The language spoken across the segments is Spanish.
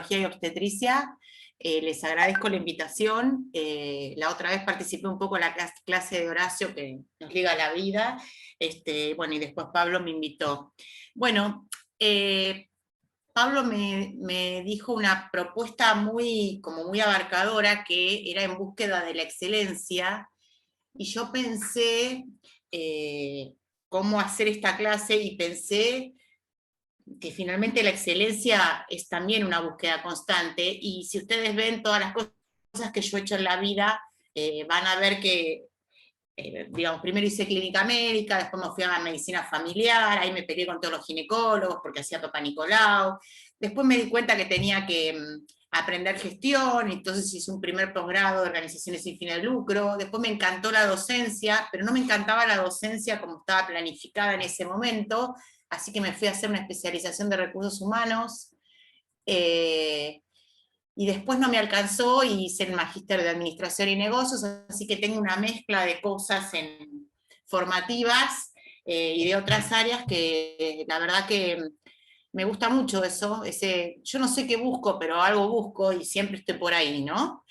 ginecología y obstetricia. Les agradezco la invitación. La otra vez participé un poco en la clase de Horacio, que nos liga a la vida. Bueno, y después Pablo me invitó. Bueno, Pablo me dijo una propuesta como muy abarcadora, que era en búsqueda de la excelencia, y yo pensé cómo hacer esta clase, y pensé que finalmente la excelencia es también una búsqueda constante, y si ustedes ven todas las cosas que yo he hecho en la vida, van a ver que, digamos, primero hice clínica médica, después me fui a medicina familiar, ahí me peleé con todos los ginecólogos porque hacía Papa Nicolau, después me di cuenta que tenía que aprender gestión, entonces hice un primer posgrado de organizaciones sin fines de lucro, después me encantó la docencia, pero no me encantaba la docencia como estaba planificada en ese momento, así que me fui a hacer una especialización de recursos humanos, y después no me alcanzó y hice el magíster de administración y negocios, así que tengo una mezcla de cosas formativas y de otras áreas que la verdad que me gusta mucho eso, yo no sé qué busco, pero algo busco y siempre estoy por ahí, ¿no?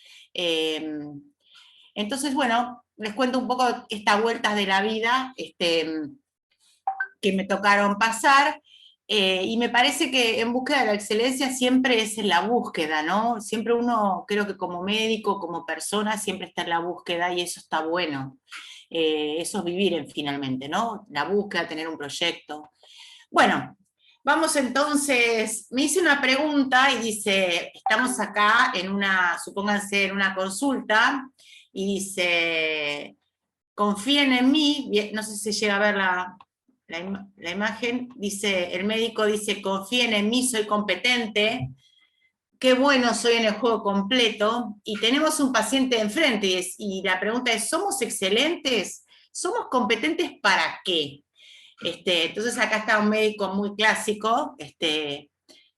Entonces, bueno, les cuento un poco estas vueltas de la vida que me tocaron pasar. Y me parece que en búsqueda de la excelencia siempre es en la búsqueda, ¿no? Siempre uno, creo que como médico, como persona, siempre está en la búsqueda y eso está bueno. Eso es vivir finalmente, ¿no? La búsqueda, tener un proyecto. Bueno, vamos entonces, me hice una pregunta y dice, estamos acá supónganse en una consulta, y dice, confíen en mí, no sé si llega a ver la imagen, dice, el médico dice, confíen en mí, soy competente, qué bueno soy en el juego completo, y tenemos un paciente enfrente, y la pregunta es, ¿somos excelentes? ¿Somos competentes para qué? Entonces acá está un médico muy clásico,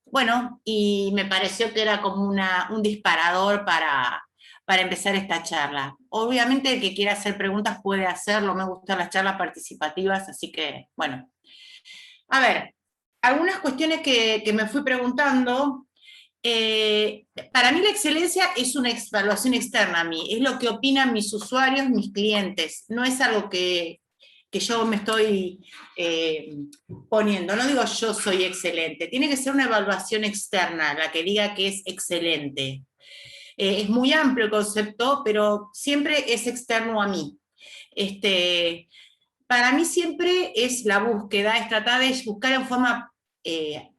bueno, y me pareció que era como un disparador para empezar esta charla. Obviamente el que quiera hacer preguntas puede hacerlo, me gustan las charlas participativas, así que, bueno. A ver, algunas cuestiones que me fui preguntando. Para mí la excelencia es una evaluación externa a mí, es lo que opinan mis usuarios, mis clientes, no es algo que yo me estoy poniendo, no digo yo soy excelente, tiene que ser una evaluación externa la que diga que es excelente. Es muy amplio el concepto, pero siempre es externo a mí. Para mí siempre es la búsqueda, es tratar de buscar en forma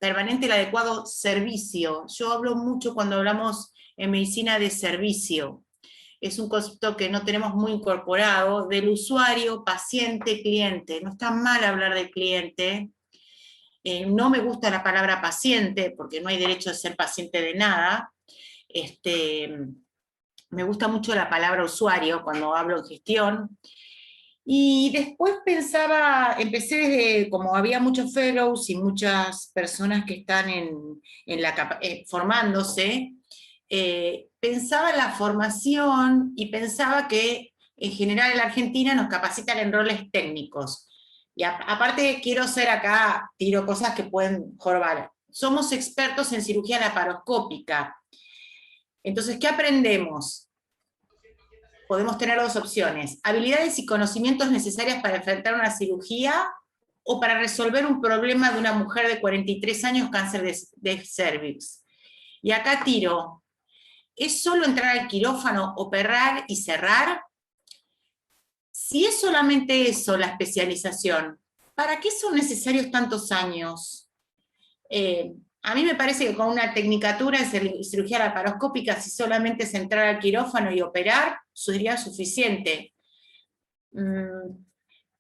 permanente el adecuado servicio. Yo hablo mucho cuando hablamos en medicina de servicio. Es un concepto que no tenemos muy incorporado, del usuario, paciente, cliente. No está mal hablar de cliente. No me gusta la palabra paciente, porque no hay derecho a ser paciente de nada. Me gusta mucho la palabra usuario cuando hablo en gestión. Y después empecé desde, como había muchos fellows y muchas personas que están formándose, pensaba en la formación y pensaba que en general en la Argentina nos capacitan en roles técnicos. Y aparte quiero ser acá, tiro cosas que pueden jorobar. Somos expertos en cirugía laparoscópica. Entonces, ¿qué aprendemos? Podemos tener dos opciones: habilidades y conocimientos necesarios para enfrentar una cirugía o para resolver un problema de una mujer de 43 años, cáncer de cervix. Y acá tiro, ¿es solo entrar al quirófano, operar y cerrar? Si es solamente eso la especialización, ¿para qué son necesarios tantos años? A mí me parece que con una tecnicatura en cirugía laparoscópica, si solamente es entrar al quirófano y operar, sería suficiente.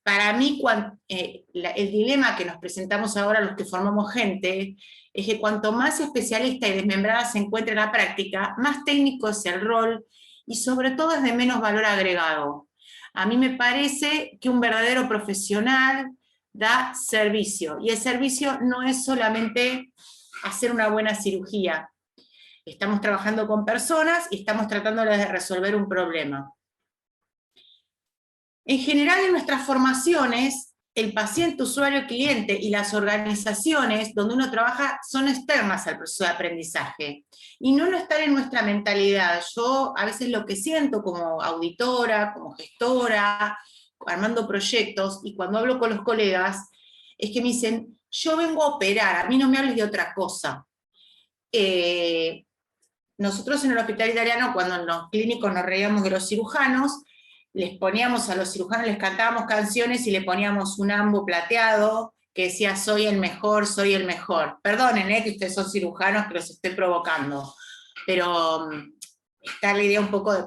Para mí, el dilema que nos presentamos ahora los que formamos gente, es que cuanto más especialista y desmembrada se encuentre en la práctica, más técnico es el rol, y sobre todo es de menos valor agregado. A mí me parece que un verdadero profesional da servicio, y el servicio no es solamente hacer una buena cirugía. Estamos trabajando con personas y estamos tratando de resolver un problema. En general, en nuestras formaciones, el paciente, usuario, cliente y las organizaciones donde uno trabaja son externas al proceso de aprendizaje y no están en nuestra mentalidad. Yo a veces lo que siento como auditora, como gestora, armando proyectos, y cuando hablo con los colegas, es que me dicen, yo vengo a operar, a mí no me hables de otra cosa. Nosotros en el hospital italiano, cuando en los clínicos nos reíamos de los cirujanos, les poníamos a los cirujanos, les cantábamos canciones y le poníamos un ambo plateado que decía soy el mejor, soy el mejor. Perdonen, que ustedes son cirujanos que los estoy provocando, pero está la idea un poco de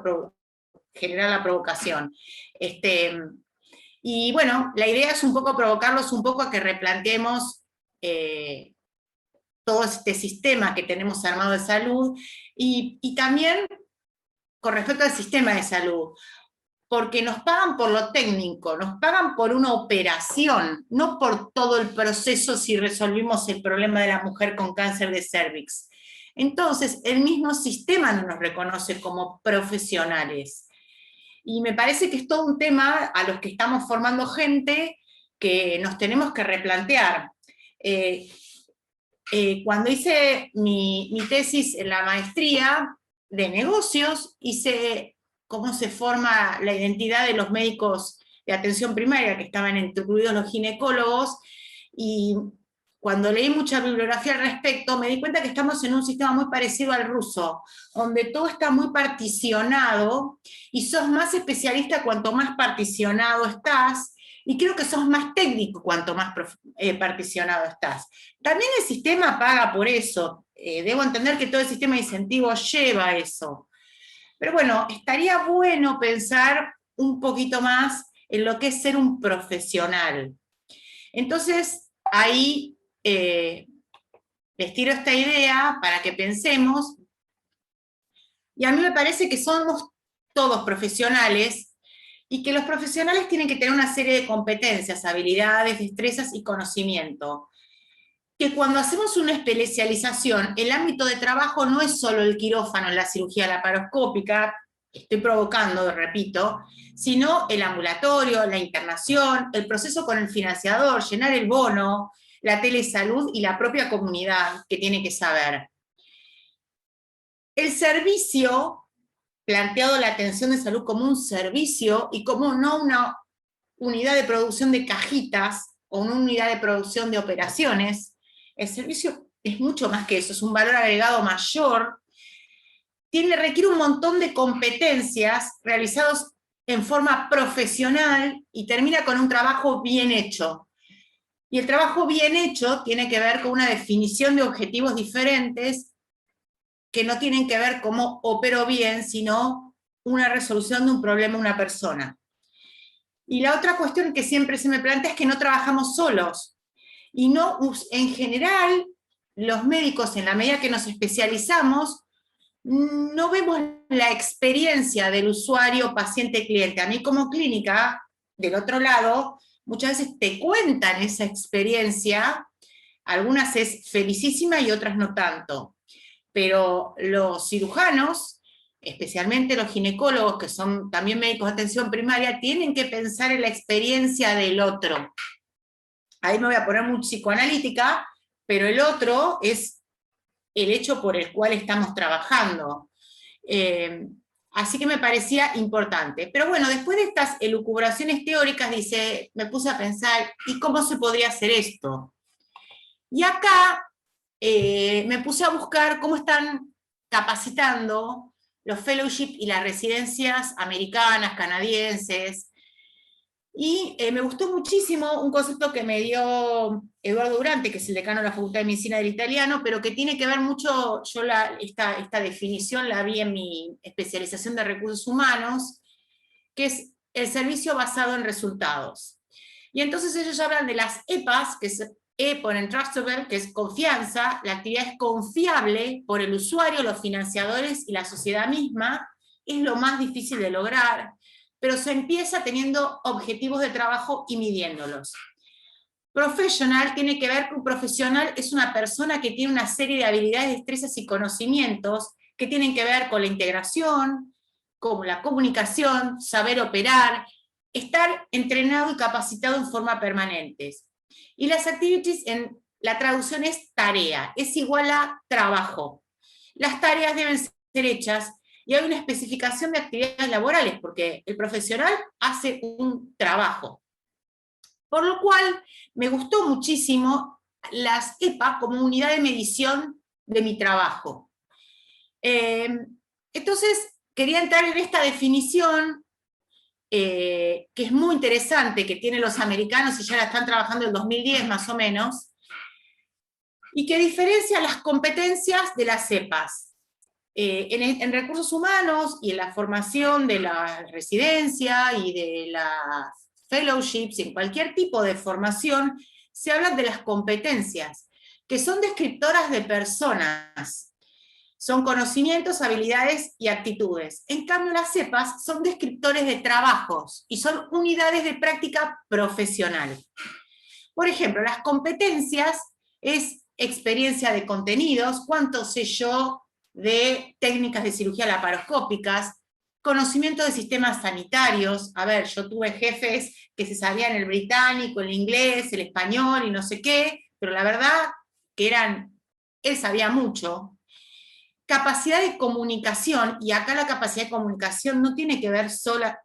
generar la provocación. Y bueno, la idea es un poco provocarlos un poco a que replanteemos todo este sistema que tenemos armado de salud, y también con respecto al sistema de salud, porque nos pagan por lo técnico, nos pagan por una operación, no por todo el proceso si resolvimos el problema de la mujer con cáncer de cervix. Entonces, el mismo sistema no nos reconoce como profesionales. Y me parece que es todo un tema a los que estamos formando gente que nos tenemos que replantear. Cuando hice mi tesis en la maestría de negocios, hice cómo se forma la identidad de los médicos de atención primaria, que estaban incluidos los ginecólogos, y cuando leí mucha bibliografía al respecto, me di cuenta que estamos en un sistema muy parecido al ruso, donde todo está muy particionado, y sos más especialista cuanto más particionado estás, y creo que sos más técnico cuanto más particionado estás. También el sistema paga por eso, debo entender que todo el sistema de incentivos lleva a eso. Pero bueno, estaría bueno pensar un poquito más en lo que es ser un profesional. Entonces, ahí les tiro esta idea para que pensemos, y a mí me parece que somos todos profesionales, y que los profesionales tienen que tener una serie de competencias, habilidades, destrezas y conocimiento. Que cuando hacemos una especialización, el ámbito de trabajo no es solo el quirófano, la cirugía laparoscópica, estoy provocando, repito, sino el ambulatorio, la internación, el proceso con el financiador, llenar el bono, la telesalud y la propia comunidad que tiene que saber. El servicio, planteado la atención de salud como un servicio y como no una unidad de producción de cajitas o una unidad de producción de operaciones, el servicio es mucho más que eso, es un valor agregado mayor, requiere un montón de competencias realizadas en forma profesional y termina con un trabajo bien hecho. Y el trabajo bien hecho tiene que ver con una definición de objetivos diferentes que no tienen que ver cómo opero bien, sino una resolución de un problema a una persona. Y la otra cuestión que siempre se me plantea es que no trabajamos solos. Y no, en general, los médicos, en la medida que nos especializamos, no vemos la experiencia del usuario, paciente, cliente. A mí como clínica, del otro lado, muchas veces te cuentan esa experiencia, algunas es felicísima y otras no tanto. Pero los cirujanos, especialmente los ginecólogos, que son también médicos de atención primaria, tienen que pensar en la experiencia del otro. Ahí me voy a poner muy psicoanalítica, pero el otro es el hecho por el cual estamos trabajando. Así que me parecía importante. Pero bueno, después de estas elucubraciones teóricas, me puse a pensar, ¿y cómo se podría hacer esto? Y acá me puse a buscar cómo están capacitando los fellowship y las residencias americanas, canadienses, y me gustó muchísimo un concepto que me dio Eduardo Durante, que es el decano de la Facultad de Medicina del Italiano, pero que tiene que ver mucho, yo esta definición la vi en mi especialización de recursos humanos, que es el servicio basado en resultados. Y entonces ellos hablan de las EPAs, que es E por entrustable, que es confianza, la actividad es confiable por el usuario, los financiadores y la sociedad misma, es lo más difícil de lograr, pero se empieza teniendo objetivos de trabajo y midiéndolos. Professional tiene que ver que un profesional es una persona que tiene una serie de habilidades, destrezas y conocimientos que tienen que ver con la integración, con la comunicación, saber operar, estar entrenado y capacitado en forma permanente. Y las activities, en la traducción es tarea, es igual a trabajo. Las tareas deben ser hechas y hay una especificación de actividades laborales, porque el profesional hace un trabajo. Por lo cual, me gustó muchísimo las EPA como unidad de medición de mi trabajo. Entonces, quería entrar en esta definición, que es muy interesante, que tienen los americanos y ya la están trabajando en el 2010 más o menos, y que diferencia las competencias de las EPAs. En recursos humanos y en la formación de la residencia y de las fellowships, en cualquier tipo de formación, se hablan de las competencias, que son descriptoras de personas. Son conocimientos, habilidades y actitudes. En cambio, las EPAs son descriptores de trabajos y son unidades de práctica profesional. Por ejemplo, las competencias es experiencia de contenidos, cuánto sé yo de técnicas de cirugía laparoscópicas, conocimiento de sistemas sanitarios. A ver, yo tuve jefes que se sabían el británico, el inglés, el español y no sé qué, pero la verdad que él sabía mucho. Capacidad de comunicación, y acá la capacidad de comunicación no tiene que ver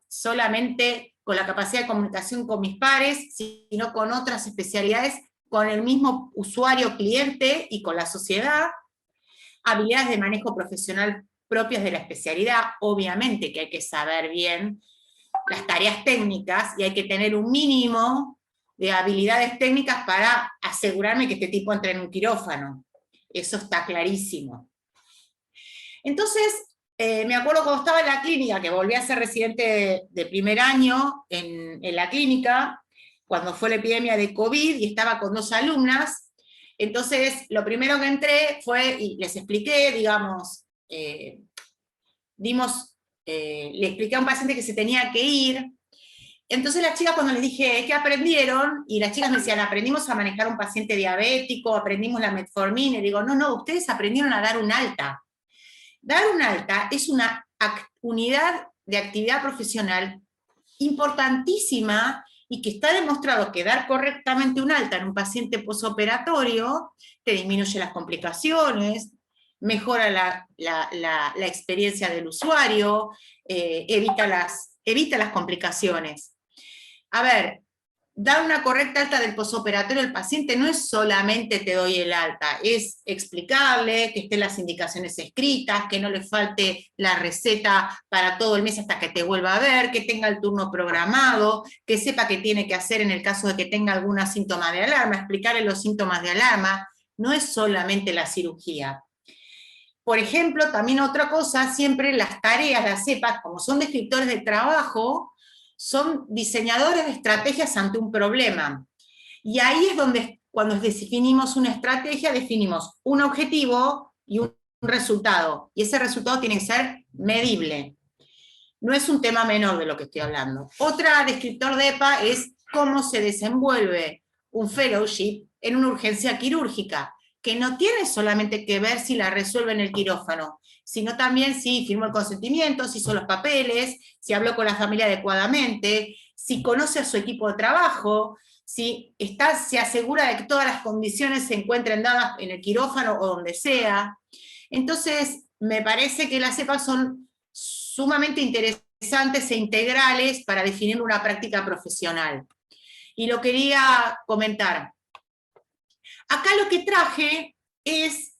solamente con la capacidad de comunicación con mis pares, sino con otras especialidades, con el mismo usuario cliente y con la sociedad. Habilidades de manejo profesional propias de la especialidad, obviamente que hay que saber bien las tareas técnicas y hay que tener un mínimo de habilidades técnicas para asegurarme que este tipo entre en un quirófano. Eso está clarísimo. Entonces, me acuerdo cuando estaba en la clínica, que volví a ser residente de primer año en la clínica, cuando fue la epidemia de COVID, y estaba con 2 alumnas. Entonces, lo primero que entré fue, y les expliqué, digamos, le expliqué a un paciente que se tenía que ir. Entonces las chicas, cuando les dije, ¿qué aprendieron? Y las chicas me decían, aprendimos a manejar un paciente diabético, aprendimos la metformina, y digo, no, ustedes aprendieron a dar un alta. Dar un alta es una unidad de actividad profesional importantísima y que está demostrado que dar correctamente un alta en un paciente posoperatorio te disminuye las complicaciones, mejora la experiencia del usuario, evita las complicaciones. A ver, dar una correcta alta del posoperatorio al paciente no es solamente te doy el alta, es explicarle, que estén las indicaciones escritas, que no le falte la receta para todo el mes hasta que te vuelva a ver, que tenga el turno programado, que sepa qué tiene que hacer en el caso de que tenga algún síntoma de alarma, explicarle los síntomas de alarma, no es solamente la cirugía. Por ejemplo, también otra cosa, siempre las tareas, las EPAs, como son descriptores de trabajo, son diseñadores de estrategias ante un problema. Y ahí es donde, cuando definimos una estrategia, definimos un objetivo y un resultado. Y ese resultado tiene que ser medible. No es un tema menor de lo que estoy hablando. Otra descriptor de EPA es cómo se desenvuelve un fellowship en una urgencia quirúrgica, que no tiene solamente que ver si la resuelve en el quirófano, sino también si firmó el consentimiento, si hizo los papeles, si habló con la familia adecuadamente, si conoce a su equipo de trabajo, si se asegura de que todas las condiciones se encuentren dadas en el quirófano o donde sea. Entonces, me parece que las EPA son sumamente interesantes e integrales para definir una práctica profesional. Y lo quería comentar. Acá lo que traje es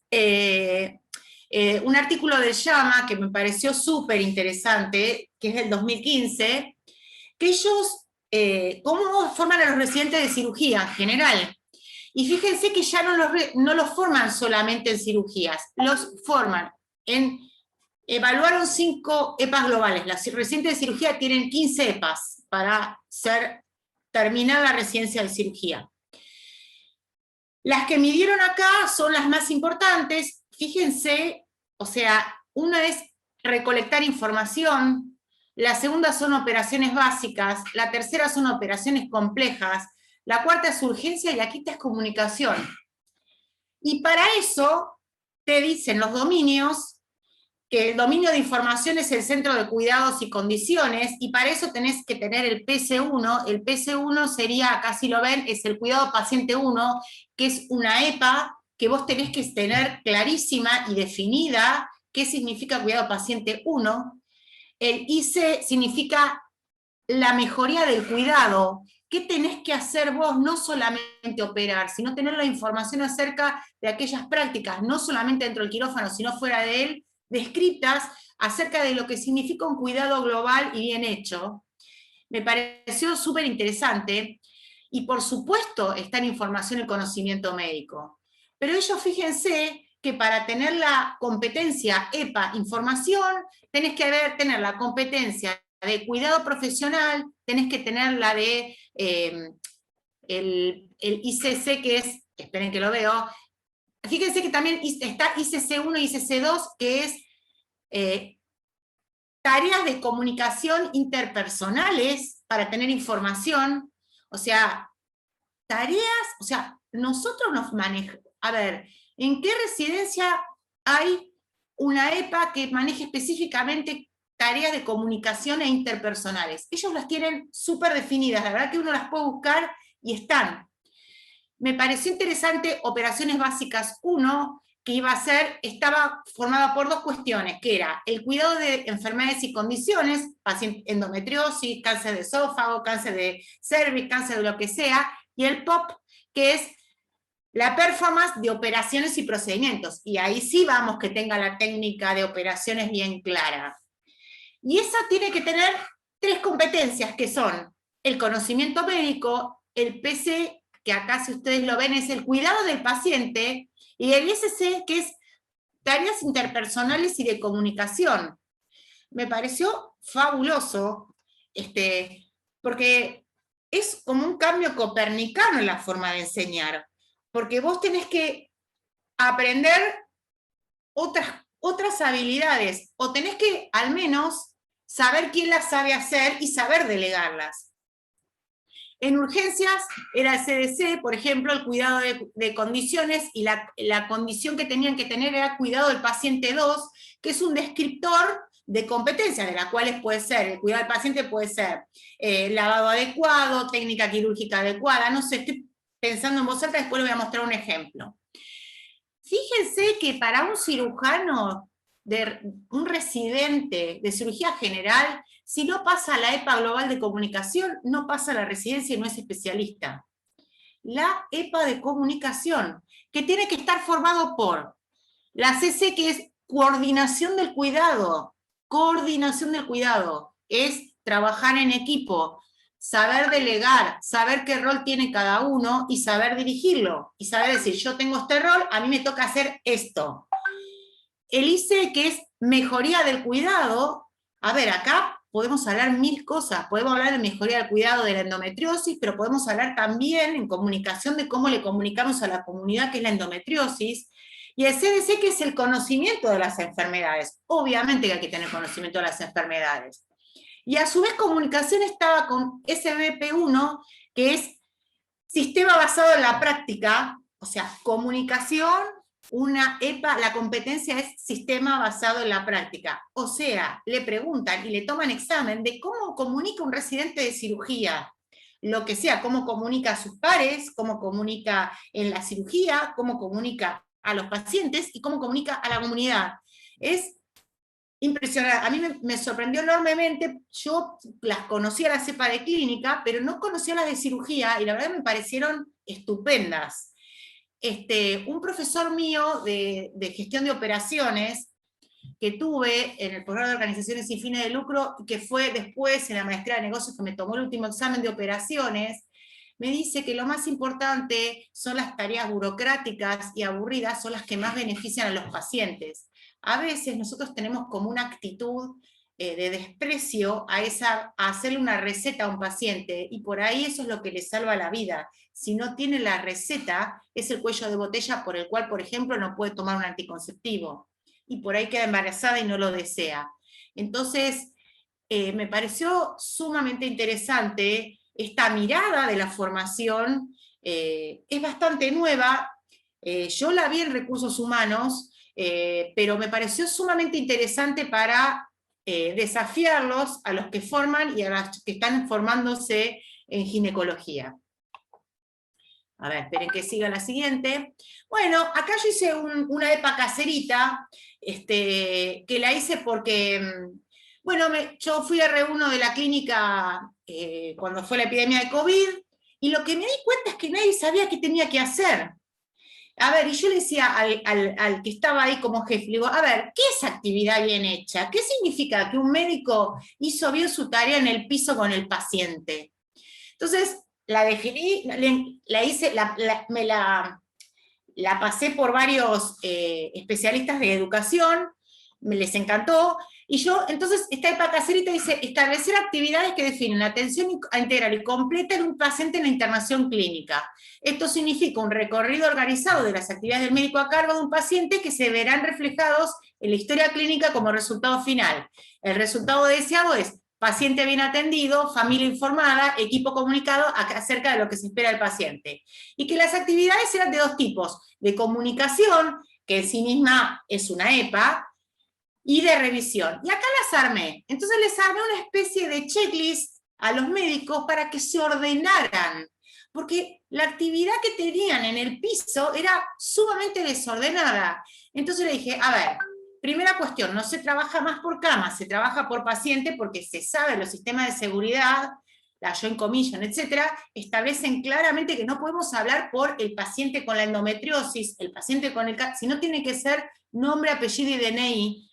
un artículo de JAMA que me pareció súper interesante, que es del 2015, que ellos, cómo forman a los residentes de cirugía en general. Y fíjense que ya no los forman solamente en cirugías, los forman en... Evaluaron 5 EPAs globales. Las residentes de cirugía tienen 15 EPAs para terminar la residencia de cirugía. Las que midieron acá son las más importantes. Fíjense, o sea, una es recolectar información, la segunda son operaciones básicas, la tercera son operaciones complejas, la cuarta es urgencia y la quinta es comunicación. Y para eso te dicen los dominios que el dominio de información es el centro de cuidados y condiciones, y para eso tenés que tener el PC1. El PC1 sería, acá si lo ven, es el cuidado paciente 1, que es una EPA que vos tenés que tener clarísima y definida qué significa cuidado paciente 1. El IC significa la mejoría del cuidado. ¿Qué tenés que hacer vos? No solamente operar, sino tener la información acerca de aquellas prácticas, no solamente dentro del quirófano, sino fuera de él, descritas acerca de lo que significa un cuidado global y bien hecho. Me pareció súper interesante, y por supuesto está en información y conocimiento médico. Pero ellos, fíjense que para tener la competencia EPA información, tenés que tener la competencia de cuidado profesional, tenés que tener la de el ICC, que es, esperen que lo veo, fíjense que también está ICC1 y ICC2, que es tareas de comunicación interpersonales para tener información, o sea, tareas, o sea, nosotros nos manejamos, a ver, ¿en qué residencia hay una EPA que maneje específicamente tareas de comunicación e interpersonales? Ellos las tienen súper definidas, la verdad que uno las puede buscar y están. Me pareció interesante Operaciones Básicas 1, que iba a ser, estaba formada por dos cuestiones, que era el cuidado de enfermedades y condiciones, endometriosis, cáncer de esófago, cáncer de cervix, cáncer de lo que sea, y el POP, que es la performance de operaciones y procedimientos. Y ahí sí vamos que tenga la técnica de operaciones bien clara. Y esa tiene que tener tres competencias, que son el conocimiento médico, el PC, que acá si ustedes lo ven es el cuidado del paciente, y el ISC, que es tareas interpersonales y de comunicación. Me pareció fabuloso, porque es como un cambio copernicano en la forma de enseñar, porque vos tenés que aprender otras habilidades, o tenés que al menos saber quién las sabe hacer y saber delegarlas. En urgencias era el CDC, por ejemplo, el cuidado de condiciones, y la condición que tenían que tener era cuidado del paciente 2, que es un descriptor de competencias, de las cuales puede ser, el cuidado del paciente puede ser lavado adecuado, técnica quirúrgica adecuada, no sé, estoy pensando en voz alta, después les voy a mostrar un ejemplo. Fíjense que para un cirujano, un residente de cirugía general, si no pasa la EPA global de comunicación, no pasa la residencia y no es especialista. La EPA de comunicación, que tiene que estar formado por la CC, que es coordinación del cuidado. Coordinación del cuidado es trabajar en equipo, saber delegar, saber qué rol tiene cada uno y saber dirigirlo. Y saber decir, yo tengo este rol, a mí me toca hacer esto. El IC, que es mejoría del cuidado. A ver, acá podemos hablar mil cosas. Podemos hablar de mejoría del cuidado de la endometriosis, pero podemos hablar también en comunicación de cómo le comunicamos a la comunidad que es la endometriosis. Y el CDC, que es el conocimiento de las enfermedades. Obviamente que hay que tener conocimiento de las enfermedades. Y a su vez comunicación estaba con SBP1, que es sistema basado en la práctica, o sea, comunicación, una EPA, la competencia es sistema basado en la práctica. O sea, le preguntan y le toman examen de cómo comunica un residente de cirugía, lo que sea, cómo comunica a sus pares, cómo comunica en la cirugía, cómo comunica a los pacientes y cómo comunica a la comunidad. Es impresionante, a mí me sorprendió enormemente. Yo las conocía las EPA de clínica, pero no conocía las de cirugía, y la verdad me parecieron estupendas. Un profesor mío de gestión de operaciones que tuve en el programa de organizaciones sin fines de lucro, que fue después en la maestría de negocios, que me tomó el último examen de operaciones, me dice que lo más importante son las tareas burocráticas y aburridas, son las que más benefician a los pacientes. A veces nosotros tenemos como una actitud de desprecio a hacerle una receta a un paciente, y por ahí eso es lo que le salva la vida. Si no tiene la receta, es el cuello de botella por el cual, por ejemplo, no puede tomar un anticonceptivo, y por ahí queda embarazada y no lo desea. Entonces, me pareció sumamente interesante esta mirada de la formación. Es bastante nueva. Yo la vi en recursos humanos, pero me pareció sumamente interesante para desafiarlos a los que forman y a los que están formándose en ginecología. A ver, esperen que siga la siguiente. Bueno, acá yo hice una EPA caserita, que la hice porque, bueno, yo fui a R1 de la clínica cuando fue la epidemia de COVID, y lo que me di cuenta es que nadie sabía qué tenía que hacer. A ver, y yo le decía al que estaba ahí como jefe, le digo, a ver, ¿qué es actividad bien hecha? ¿Qué significa que un médico hizo bien su tarea en el piso con el paciente? Entonces, la definí, la hice, la pasé por varios especialistas de educación, me les encantó, y yo, entonces, esta EPA caserita dice, establecer actividades que definen la atención integral y completa en un paciente en la internación clínica. Esto significa un recorrido organizado de las actividades del médico a cargo de un paciente que se verán reflejados en la historia clínica como resultado final. El resultado deseado es paciente bien atendido, familia informada, equipo comunicado acerca de lo que se espera del paciente. Y que las actividades eran de dos tipos, de comunicación, que en sí misma es una EPA, y de revisión. Y acá las armé. Entonces les armé una especie de checklist a los médicos para que se ordenaran, porque la actividad que tenían en el piso era sumamente desordenada. Entonces le dije, a ver, primera cuestión, no se trabaja más por cama, se trabaja por paciente porque se sabe, los sistemas de seguridad, la Joint Commission, etcétera, establecen claramente que no podemos hablar por el paciente con la endometriosis, el paciente con el cáncer, sino tiene que ser nombre, apellido y DNI,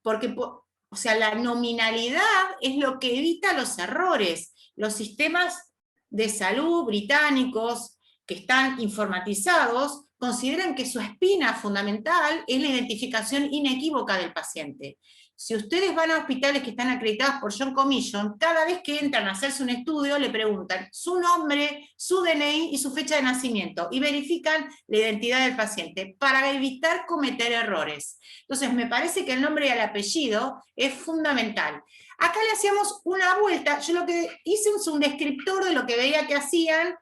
porque, o sea, la nominalidad es lo que evita los errores. Los sistemas de salud británicos que están informatizados consideran que su espina fundamental es la identificación inequívoca del paciente. Si ustedes van a hospitales que están acreditados por Joint Commission, cada vez que entran a hacerse un estudio le preguntan su nombre, su DNI y su fecha de nacimiento, y verifican la identidad del paciente para evitar cometer errores. Entonces me parece que el nombre y el apellido es fundamental. Acá le hacíamos una vuelta, yo lo que hice es un descriptor de lo que veía que hacían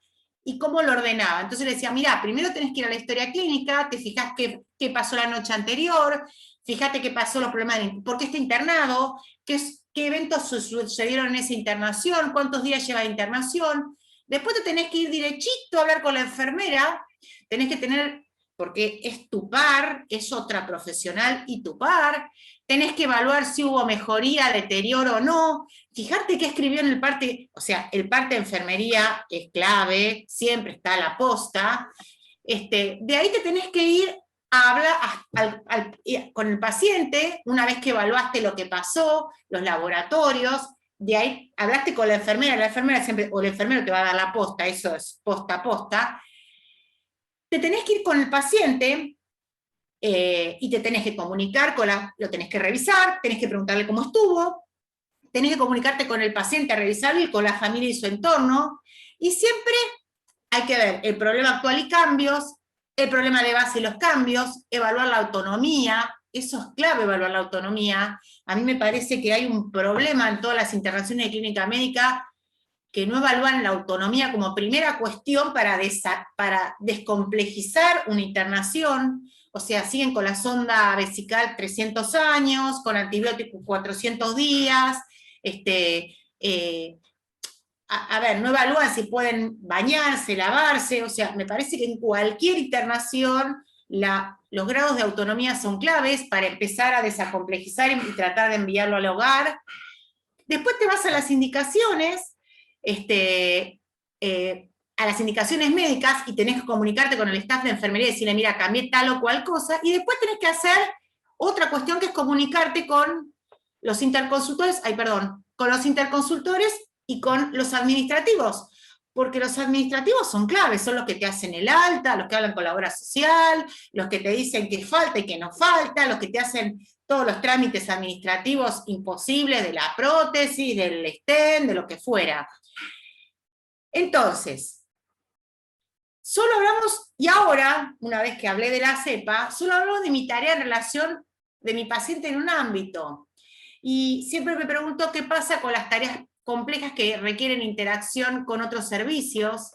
y cómo lo ordenaba. Entonces le decía, mirá, primero tenés que ir a la historia clínica, te fijás qué pasó la noche anterior, fíjate qué pasó, los problemas por qué está internado, qué eventos sucedieron en esa internación, cuántos días lleva de internación. Después te tenés que ir derechito a hablar con la enfermera, tenés que tener, porque es tu par, es otra profesional y tu par, tenés que evaluar si hubo mejoría, deterioro o no, fijarte qué escribió en el parte, o sea, el parte de enfermería es clave, siempre está a la posta, de ahí te tenés que ir a hablar con el paciente, una vez que evaluaste lo que pasó, los laboratorios, de ahí hablaste con la enfermera siempre, o el enfermero te va a dar la posta, eso es posta a posta, te tenés que ir con el paciente, y te tenés que comunicar, lo tenés que revisar, tenés que preguntarle cómo estuvo, tenés que comunicarte con el paciente, a revisarlo, y con la familia y su entorno, y siempre hay que ver el problema actual y cambios, el problema de base y los cambios, evaluar la autonomía, eso es clave, evaluar la autonomía. A mí me parece que hay un problema en todas las internaciones de clínica médica que no evalúan la autonomía como primera cuestión para descomplejizar una internación, o sea, siguen con la sonda vesical 300 años, con antibióticos 400 días, a ver, no evalúan si pueden bañarse, lavarse, o sea, me parece que en cualquier internación los grados de autonomía son claves para empezar a desacomplejizar y tratar de enviarlo al hogar. Después te vas a las indicaciones, a las indicaciones médicas, y tenés que comunicarte con el staff de enfermería y decirle, mira, cambié tal o cual cosa, y después tenés que hacer otra cuestión que es comunicarte con los interconsultores, con los interconsultores y con los administrativos, porque los administrativos son claves, son los que te hacen el alta, los que hablan con la obra social, los que te dicen qué falta y qué no falta, los que te hacen todos los trámites administrativos imposibles de la prótesis, del stent, de lo que fuera. Entonces, solo hablamos, y ahora, una vez que hablé de la cepa, solo hablamos de mi tarea en relación de mi paciente en un ámbito. Y siempre me pregunto qué pasa con las tareas complejas que requieren interacción con otros servicios,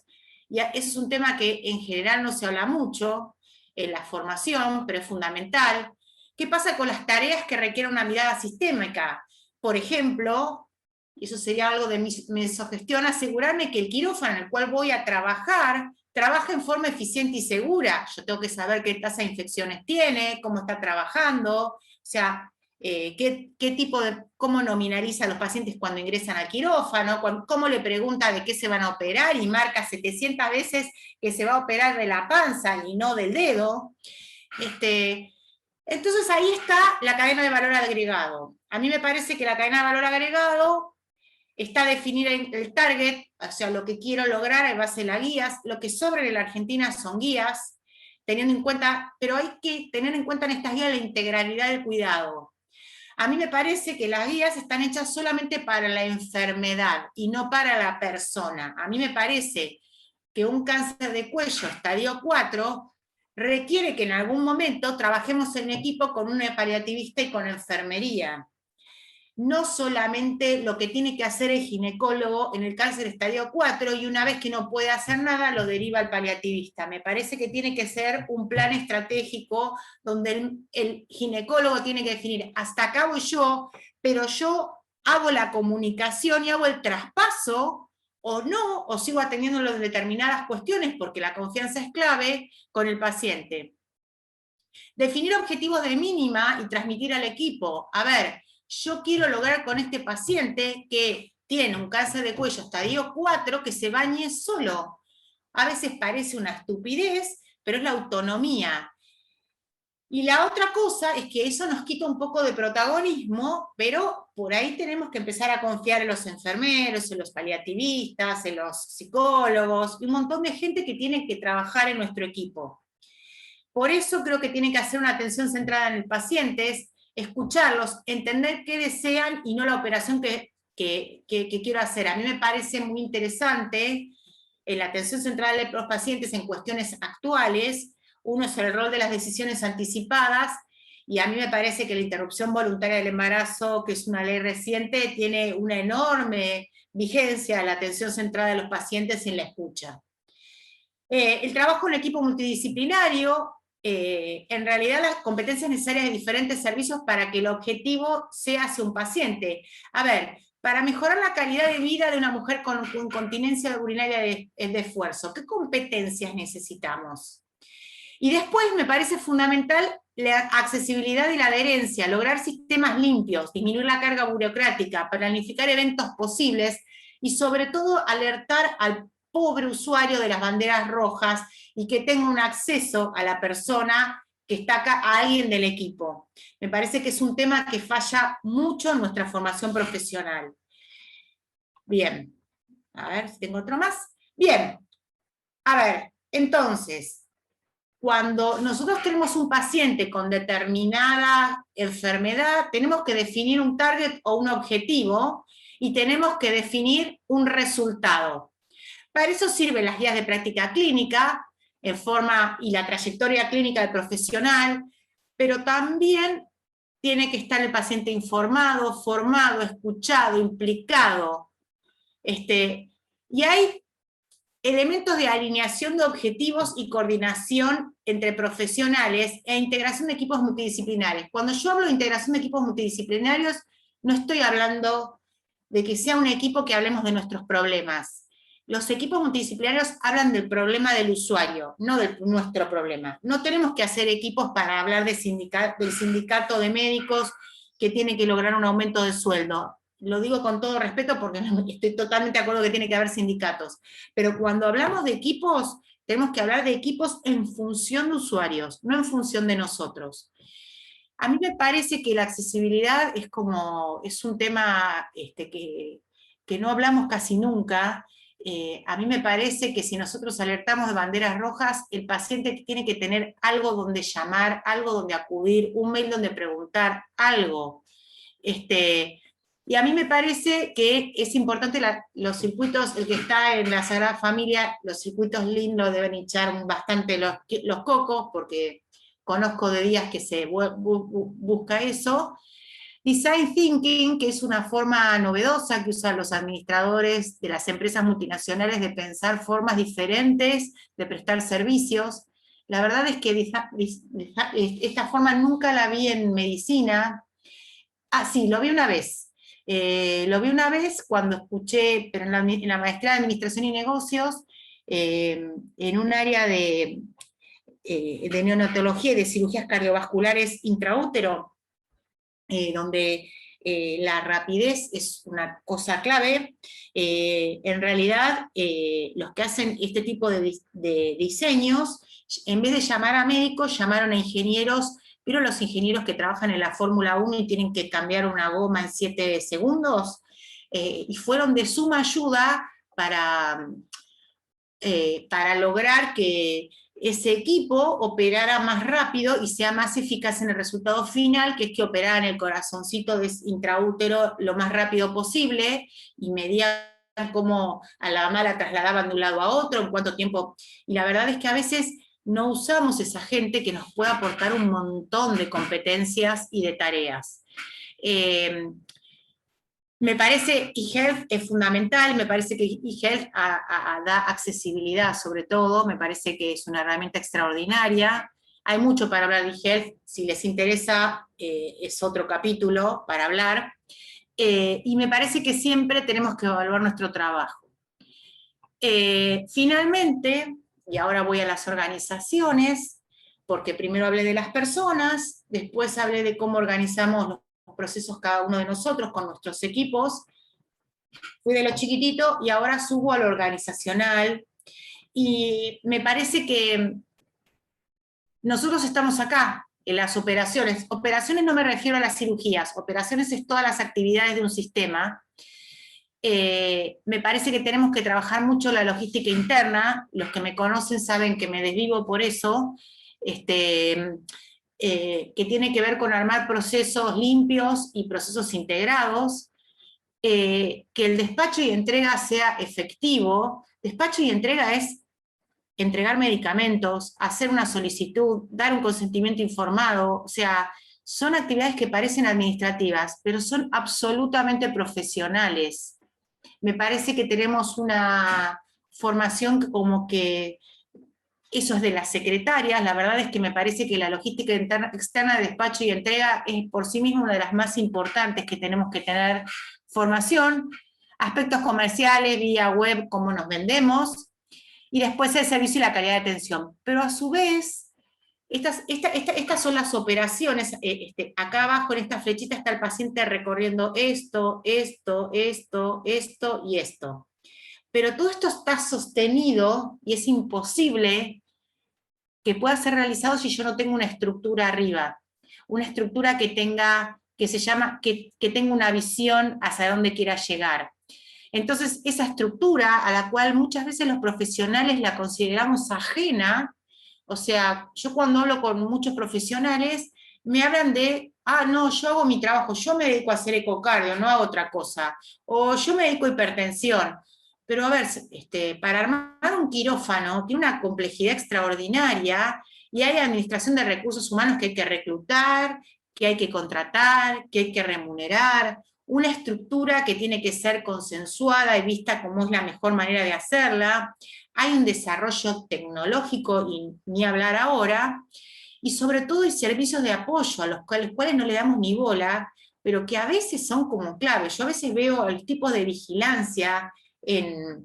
y ese es un tema que en general no se habla mucho en la formación, pero es fundamental. ¿Qué pasa con las tareas que requieren una mirada sistémica? Por ejemplo, y eso sería algo de mi mesogestión, asegurarme que el quirófano en el cual voy a trabajar trabaja en forma eficiente y segura. Yo tengo que saber qué tasa de infecciones tiene, cómo está trabajando, o sea, qué tipo de, cómo nominaliza a los pacientes cuando ingresan al quirófano, cómo le pregunta de qué se van a operar y marca 700 veces que se va a operar de la panza y no del dedo. Entonces ahí está la cadena de valor agregado. A mí me parece que la cadena de valor agregado está definir el target, o sea, lo que quiero lograr en base a las guías. Lo que sobra en la Argentina son guías, teniendo en cuenta, pero hay que tener en cuenta en estas guías la integralidad del cuidado. A mí me parece que las guías están hechas solamente para la enfermedad y no para la persona. A mí me parece que un cáncer de cuello estadio 4 requiere que en algún momento trabajemos en equipo con un paliativista y con enfermería. No solamente lo que tiene que hacer el ginecólogo en el cáncer estadio 4 y una vez que no puede hacer nada lo deriva al paliativista. Me parece que tiene que ser un plan estratégico donde el ginecólogo tiene que definir hasta acá voy yo, pero yo hago la comunicación y hago el traspaso o no, o sigo atendiendo las determinadas cuestiones porque la confianza es clave con el paciente. Definir objetivos de mínima y transmitir al equipo. A ver, yo quiero lograr con este paciente que tiene un cáncer de cuello estadio 4 que se bañe solo. A veces parece una estupidez, pero es la autonomía. Y la otra cosa es que eso nos quita un poco de protagonismo, pero por ahí tenemos que empezar a confiar en los enfermeros, en los paliativistas, en los psicólogos, y un montón de gente que tiene que trabajar en nuestro equipo. Por eso creo que tiene que hacer una atención centrada en el paciente, escucharlos, entender qué desean y no la operación que quiero hacer. A mí me parece muy interesante en la atención centrada de los pacientes en cuestiones actuales. Uno es el rol de las decisiones anticipadas, y a mí me parece que la interrupción voluntaria del embarazo, que es una ley reciente, tiene una enorme vigencia en la atención centrada de los pacientes en la escucha. El trabajo en equipo multidisciplinario, en realidad las competencias necesarias de diferentes servicios para que el objetivo sea hacia un paciente. A ver, para mejorar la calidad de vida de una mujer con incontinencia urinaria de esfuerzo, ¿qué competencias necesitamos? Y después me parece fundamental la accesibilidad y la adherencia, lograr sistemas limpios, disminuir la carga burocrática, planificar eventos posibles y sobre todo alertar al pobre usuario de las banderas rojas y que tenga un acceso a la persona que está acá, a alguien del equipo. Me parece que es un tema que falla mucho en nuestra formación profesional. Bien, a ver si tengo otro más. Bien, a ver, entonces, cuando nosotros tenemos un paciente con determinada enfermedad, tenemos que definir un target o un objetivo y tenemos que definir un resultado. Para eso sirven las guías de práctica clínica en forma y la trayectoria clínica del profesional, pero también tiene que estar el paciente informado, formado, escuchado, implicado. Y hay elementos de alineación de objetivos y coordinación entre profesionales e integración de equipos multidisciplinares. Cuando yo hablo de integración de equipos multidisciplinarios, no estoy hablando de que sea un equipo que hablemos de nuestros problemas. Los equipos multidisciplinarios hablan del problema del usuario, no de nuestro problema. No tenemos que hacer equipos para hablar del sindicato de médicos que tiene que lograr un aumento de sueldo. Lo digo con todo respeto porque estoy totalmente de acuerdo que tiene que haber sindicatos, pero cuando hablamos de equipos, tenemos que hablar de equipos en función de usuarios, no en función de nosotros. A mí me parece que la accesibilidad es un tema que no hablamos casi nunca. A mí me parece que si nosotros alertamos de banderas rojas, el paciente tiene que tener algo donde llamar, algo donde acudir, un mail donde preguntar, algo. Y a mí me parece que es importante los circuitos, el que está en la Sagrada Familia, los circuitos lindos deben hinchar bastante los cocos, porque conozco de días que se busca eso. Design Thinking, que es una forma novedosa que usan los administradores de las empresas multinacionales de pensar formas diferentes de prestar servicios. La verdad es que esta forma nunca la vi en medicina. Ah, sí, lo vi una vez. Lo vi una vez cuando escuché, pero en la maestría de Administración y Negocios, en un área de neonatología y de cirugías cardiovasculares intraútero, donde la rapidez es una cosa clave. En realidad, los que hacen este tipo de diseños, en vez de llamar a médicos, llamaron a ingenieros, pero los ingenieros que trabajan en la Fórmula 1 y tienen que cambiar una goma en 7 segundos, y fueron de suma ayuda para lograr que ese equipo operara más rápido y sea más eficaz en el resultado final, que es que operaran el corazoncito intraútero lo más rápido posible, y medían cómo a la mamá la trasladaban de un lado a otro, en cuánto tiempo. Y la verdad es que a veces no usamos esa gente que nos puede aportar un montón de competencias y de tareas. Me parece eHealth es fundamental, me parece que eHealth da accesibilidad sobre todo, me parece que es una herramienta extraordinaria. Hay mucho para hablar de eHealth, si les interesa es otro capítulo para hablar. Y me parece que siempre tenemos que evaluar nuestro trabajo. Finalmente, y ahora voy a las organizaciones, porque primero hablé de las personas, después hablé de cómo organizamos los procesos cada uno de nosotros con nuestros equipos. Fui de lo chiquitito y ahora subo a lo organizacional, y me parece que nosotros estamos acá en las operaciones. Operaciones no me refiero a las cirugías, operaciones es todas las actividades de un sistema. Me parece que tenemos que trabajar mucho la logística interna. Los que me conocen saben que me desvivo por eso, que tiene que ver con armar procesos limpios y procesos integrados, que el despacho y entrega sea efectivo. Despacho y entrega es entregar medicamentos, hacer una solicitud, dar un consentimiento informado, o sea, son actividades que parecen administrativas, pero son absolutamente profesionales. Me parece que tenemos una formación que como que eso es de las secretarias. La verdad es que me parece que la logística externa de despacho y entrega es por sí misma una de las más importantes que tenemos que tener formación. Aspectos comerciales, vía web, cómo nos vendemos, y después el servicio y la calidad de atención. Pero a su vez, estas son las operaciones. Acá abajo en esta flechita está el paciente recorriendo esto, esto, esto, esto y esto. Pero todo esto está sostenido y es imposible que pueda ser realizado si yo no tengo una estructura arriba. Una estructura que tenga, que se llama, que tenga una visión hacia dónde quiera llegar. Entonces, esa estructura a la cual muchas veces los profesionales la consideramos ajena, o sea, yo cuando hablo con muchos profesionales, me hablan de, no, yo hago mi trabajo, yo me dedico a hacer ecocardio, no hago otra cosa, o yo me dedico a hipertensión. Pero a ver, para armar un quirófano tiene una complejidad extraordinaria, y hay administración de recursos humanos que hay que reclutar, que hay que contratar, que hay que remunerar, una estructura que tiene que ser consensuada y vista como es la mejor manera de hacerla. Hay un desarrollo tecnológico, y ni hablar ahora, y sobre todo hay servicios de apoyo a los cuales no le damos ni bola, pero que a veces son como clave. Yo a veces veo el tipo de vigilancia en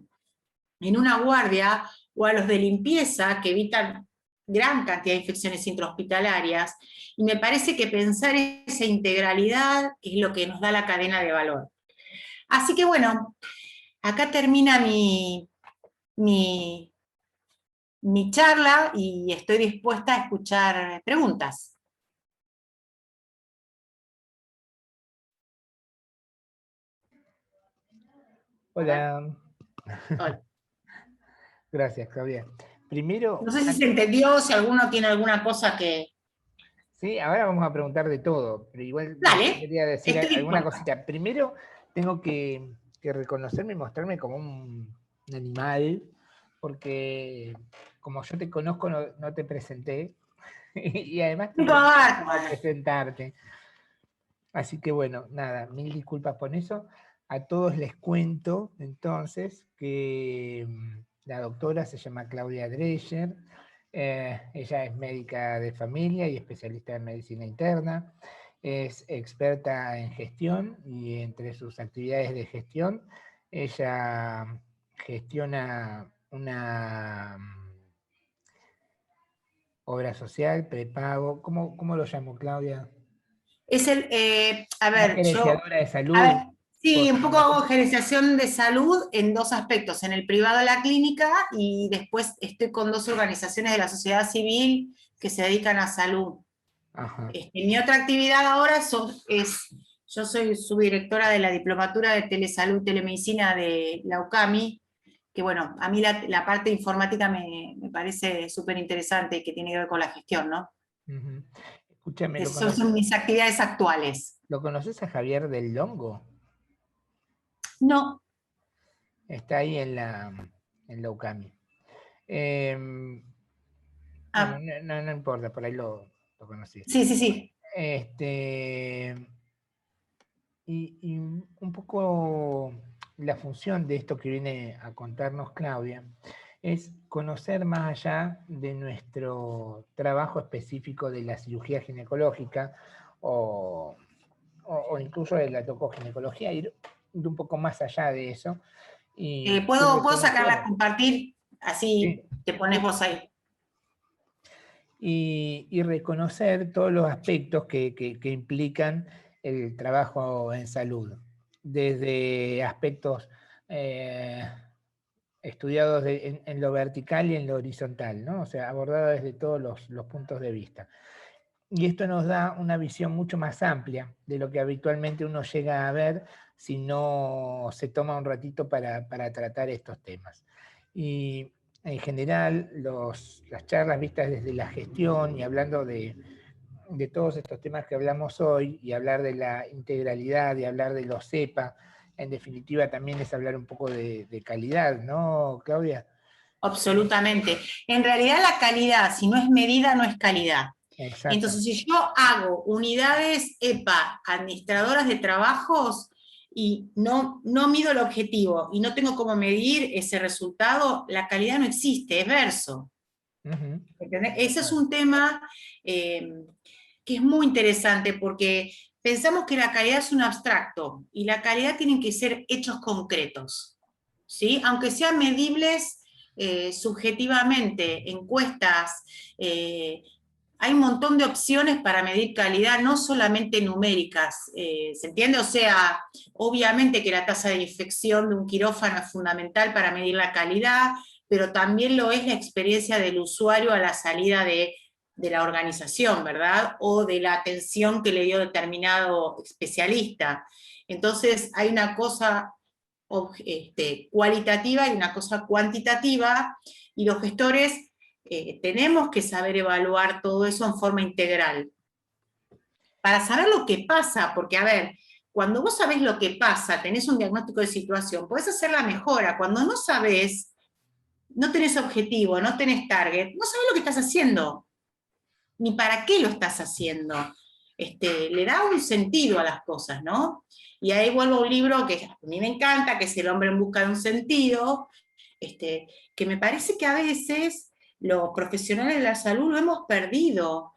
una guardia, o a los de limpieza que evitan gran cantidad de infecciones intrahospitalarias, y me parece que pensar esa integralidad es lo que nos da la cadena de valor. Así que bueno, acá termina mi charla, y estoy dispuesta a escuchar preguntas. Hola. Hola. Gracias, Claudia. Primero... No sé si se entendió, si alguno tiene alguna cosa que... Sí, ahora vamos a preguntar de todo, pero igual Dale, quería decir estoy alguna dispuesta. cosita. Primero, tengo que reconocerme y mostrarme como un animal, porque como yo te conozco, no te presenté, y además tengo que presentarte. Así que bueno, nada, mil disculpas por eso. A todos les cuento entonces que la doctora se llama Claudia Dreyer, Ella es médica de familia y especialista en medicina interna. Es experta en gestión y entre sus actividades de gestión, ella gestiona una obra social, prepago. ¿Cómo lo llamo, Claudia? Es a Una ver, gerenciadora de a salud. ver, sí, un poco hago gerenciación de salud en dos aspectos, en el privado de la clínica y después estoy con dos organizaciones de la sociedad civil que se dedican a salud. Ajá. Mi otra actividad ahora yo soy subdirectora de la Diplomatura de Telesalud y Telemedicina de la UCAMI, que bueno, a mí la parte informática me parece súper interesante y que tiene que ver con la gestión, ¿no? Uh-huh. Escúchame, Esas son mis actividades actuales. ¿Lo conoces a Javier del Longo? No. Está ahí en la UCAMI. Bueno, no importa, por ahí lo conocí. Sí, sí, sí. Y un poco la función de esto que viene a contarnos Claudia es conocer más allá de nuestro trabajo específico de la cirugía ginecológica o incluso de la tocoginecología, ir un poco más allá de eso. ¿Puedo sacarla a compartir? Así sí, te pones vos ahí. Y reconocer todos los aspectos que implican el trabajo en salud, desde aspectos estudiados en lo vertical y en lo horizontal, ¿no? O sea, abordados desde todos los puntos de vista. Y esto nos da una visión mucho más amplia de lo que habitualmente uno llega a ver si no se toma un ratito para tratar estos temas. Y en general, las charlas vistas desde la gestión y hablando de todos estos temas que hablamos hoy, y hablar de la integralidad, y hablar de los CEPA, en definitiva también es hablar un poco de calidad, ¿no, Claudia? Absolutamente. En realidad la calidad, si no es medida, no es calidad. Exacto. Entonces, si yo hago unidades EPA, administradoras de trabajos, y no mido el objetivo y no tengo cómo medir ese resultado, la calidad no existe, es verso. Uh-huh. Ese es un tema que es muy interesante porque pensamos que la calidad es un abstracto y la calidad tienen que ser hechos concretos, ¿sí? Aunque sean medibles subjetivamente, encuestas, hay un montón de opciones para medir calidad, no solamente numéricas, ¿se entiende? O sea, obviamente que la tasa de infección de un quirófano es fundamental para medir la calidad, pero también lo es la experiencia del usuario a la salida de la organización, ¿verdad? O de la atención que le dio determinado especialista. Entonces, hay una cosa cualitativa y una cosa cuantitativa, y los gestores tenemos que saber evaluar todo eso en forma integral. Para saber lo que pasa, porque a ver, cuando vos sabés lo que pasa, tenés un diagnóstico de situación, podés hacer la mejora. Cuando no sabés, no tenés objetivo, no tenés target, no sabés lo que estás haciendo, ni para qué lo estás haciendo. Le da un sentido a las cosas, ¿no? Y ahí vuelvo a un libro que a mí me encanta, que es El hombre en busca de un sentido, que me parece que a veces los profesionales de la salud lo hemos perdido.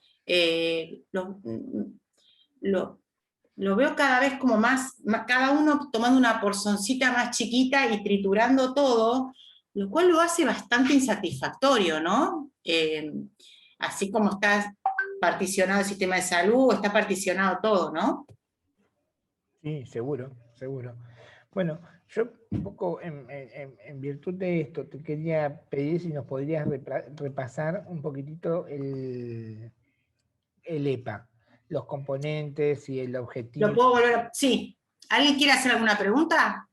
Lo veo cada vez como más, cada uno tomando una porcioncita más chiquita y triturando todo, lo cual lo hace bastante insatisfactorio, ¿no? Así como está particionado el sistema de salud, está particionado todo, ¿no? Sí, seguro, seguro. Bueno, yo un poco en virtud de esto te quería pedir si nos podrías repasar un poquitito el EPA, los componentes y el objetivo. ¿Lo puedo volver a...? Sí. ¿Alguien quiere hacer alguna pregunta?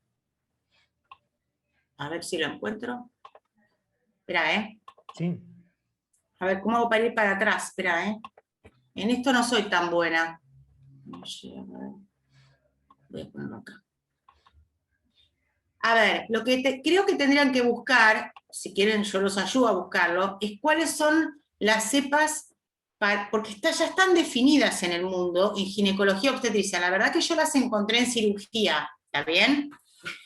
A ver si lo encuentro. Espera, Sí. A ver, ¿cómo hago para ir para atrás? Espera, En esto no soy tan buena. Voy a ponerlo acá. A ver, lo que creo que tendrían que buscar, si quieren yo los ayudo a buscarlo, es cuáles son las cepas, porque ya están definidas en el mundo, en ginecología obstetricia. La verdad que yo las encontré en cirugía, ¿está bien?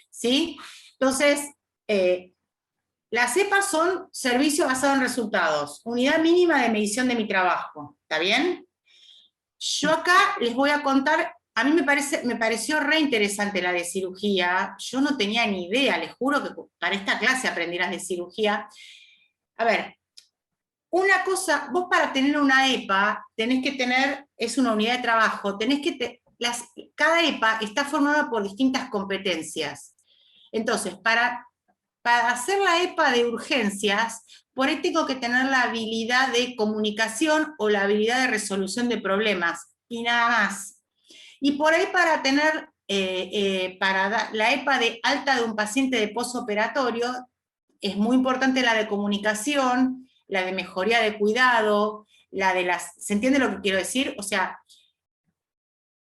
¿Sí? Entonces, Las EPA son servicio basado en resultados, unidad mínima de medición de mi trabajo, ¿está bien? Yo acá les voy a contar, a mí me pareció re interesante la de cirugía, yo no tenía ni idea, les juro que para esta clase aprenderás de cirugía. A ver, una cosa, vos para tener una EPA tenés que tener, es una unidad de trabajo, tenés que, cada EPA está formada por distintas competencias. Entonces, para hacer la EPA de urgencias, por ahí tengo que tener la habilidad de comunicación o la habilidad de resolución de problemas, y nada más. Y por ahí para tener la EPA de alta de un paciente de posoperatorio, es muy importante la de comunicación, la de mejoría de cuidado, la de las... ¿Se entiende lo que quiero decir? O sea,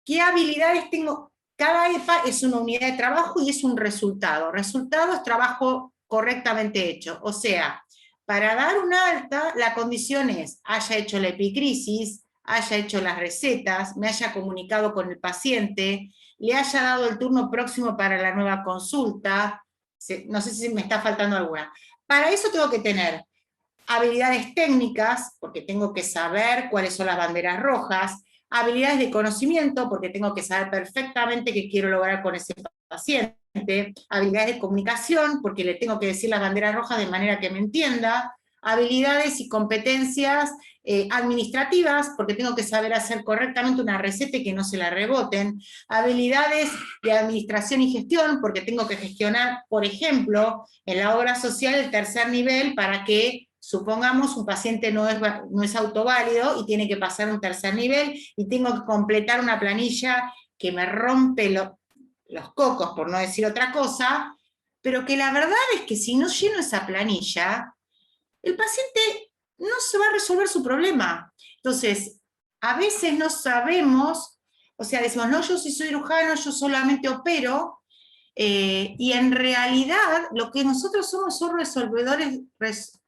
¿qué habilidades tengo? Cada EPA es una unidad de trabajo y es un resultado. Resultado es trabajo correctamente hecho. O sea, para dar un alta, la condición es, haya hecho la epicrisis, haya hecho las recetas, me haya comunicado con el paciente, le haya dado el turno próximo para la nueva consulta, no sé si me está faltando alguna. Para eso tengo que tener habilidades técnicas, porque tengo que saber cuáles son las banderas rojas, habilidades de conocimiento, porque tengo que saber perfectamente qué quiero lograr con ese paciente, habilidades de comunicación, porque le tengo que decir las banderas rojas de manera que me entienda, habilidades y competencias administrativas, porque tengo que saber hacer correctamente una receta y que no se la reboten, habilidades de administración y gestión, porque tengo que gestionar, por ejemplo, en la obra social el tercer nivel para que supongamos un paciente no es autoválido y tiene que pasar un tercer nivel y tengo que completar una planilla que me rompe los cocos, por no decir otra cosa, pero que la verdad es que si no lleno esa planilla, el paciente no se va a resolver su problema. Entonces, a veces no sabemos, o sea, decimos, no, yo soy cirujano, yo solamente opero, y en realidad lo que nosotros somos son resolvedores,